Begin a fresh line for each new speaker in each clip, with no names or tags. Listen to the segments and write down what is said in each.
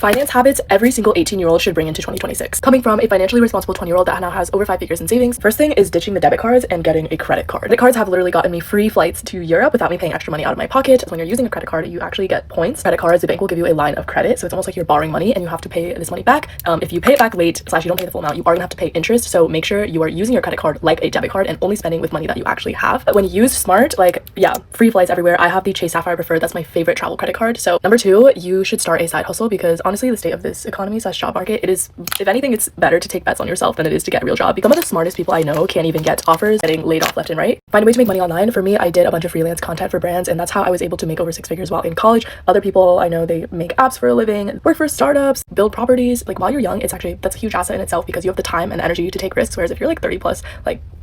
Finance habits every single 18-year-old should bring into 2026. Coming from a financially responsible 20-year-old that now has over 5 figures in savings, first thing is ditching the debit cards and getting a credit card. Credit cards have literally gotten me free flights to Europe without me paying extra money out of my pocket. When you're using a credit card, you actually get points. Credit cards, the bank will give you a line of credit, so it's almost like you're borrowing money and you have to pay this money back. If you pay it back late / you don't pay the full amount, you are gonna have to pay interest. So make sure you are using your credit card like a debit card and only spending with money that you actually have. But when used smart, free flights everywhere. I have the Chase Sapphire Preferred. That's my favorite travel credit card. So number 2, you should start a side hustle, because honestly, the state of this economy / job market, it is, if anything, it's better to take bets on yourself than it is to get a real job. Some of the smartest people I know can't even get offers, getting laid off left and right. Find a way to make money online. For me, I did a bunch of freelance content for brands, and that's how I was able to make over 6 figures while in college. Other people I know, they make apps for a living, work for startups, build properties. While you're young, that's a huge asset in itself, because you have the time and energy to take risks. Whereas if you're 30 plus,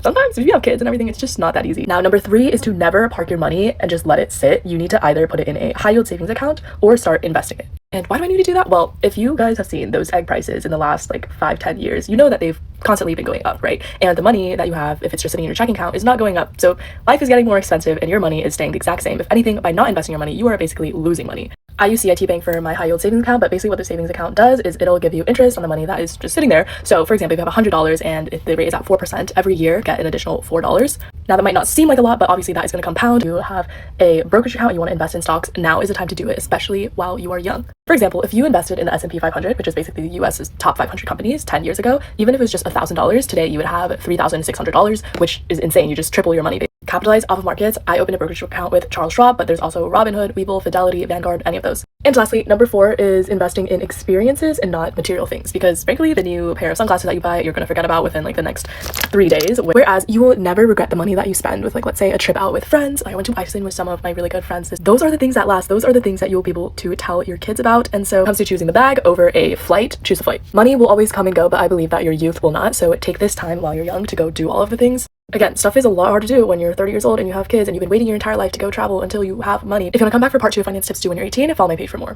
sometimes if you have kids and everything, it's just not that easy. Now, number 3 is to never park your money and just let it sit. You need to either put it in a high yield savings account or start investing it. And why do I need to do that? Well, if you guys have seen those egg prices in the last 5-10 years, you know that they've constantly been going up, right? And the money that you have, if it's just sitting in your checking account, is not going up. So life is getting more expensive and your money is staying the exact same. If anything, by not investing your money, you are basically losing money. I use CIT Bank for my high yield savings account, but basically what the savings account does is it'll give you interest on the money that is just sitting there. So for example, if you have $100 and if the rate is at 4%, every year get an additional $4. Now that might not seem like a lot, but obviously that is going to compound. You have a brokerage account, you want to invest in stocks, now is the time to do it, especially while you are young. For example, if you invested in the S&P 500, which is basically the US's top 500 companies 10 years ago, even if it was just $1,000, today you would have $3,600, which is insane. You just triple your money. Capitalize off of markets. I opened a brokerage account with Charles Schwab, but there's also Robinhood, Webull, Fidelity, Vanguard, any of those. And lastly, number 4 is investing in experiences and not material things, because frankly, the new pair of sunglasses that you buy, you're going to forget about within the next 3 days. Whereas you will never regret the money that you spend with let's say a trip out with friends. I went to Iceland with some of my really good friends. Those are the things that last. Those are the things that you will be able to tell your kids about. And so when it comes to choosing the bag over a flight, choose a flight. Money will always come and go, but I believe that your youth will not. So take this time while you're young to go do all of the things. Again, stuff is a lot harder to do when you're 30 years old and you have kids and you've been waiting your entire life to go travel until you have money. If you want to come back for part 2 of finance tips to when you're 18, follow my page for more.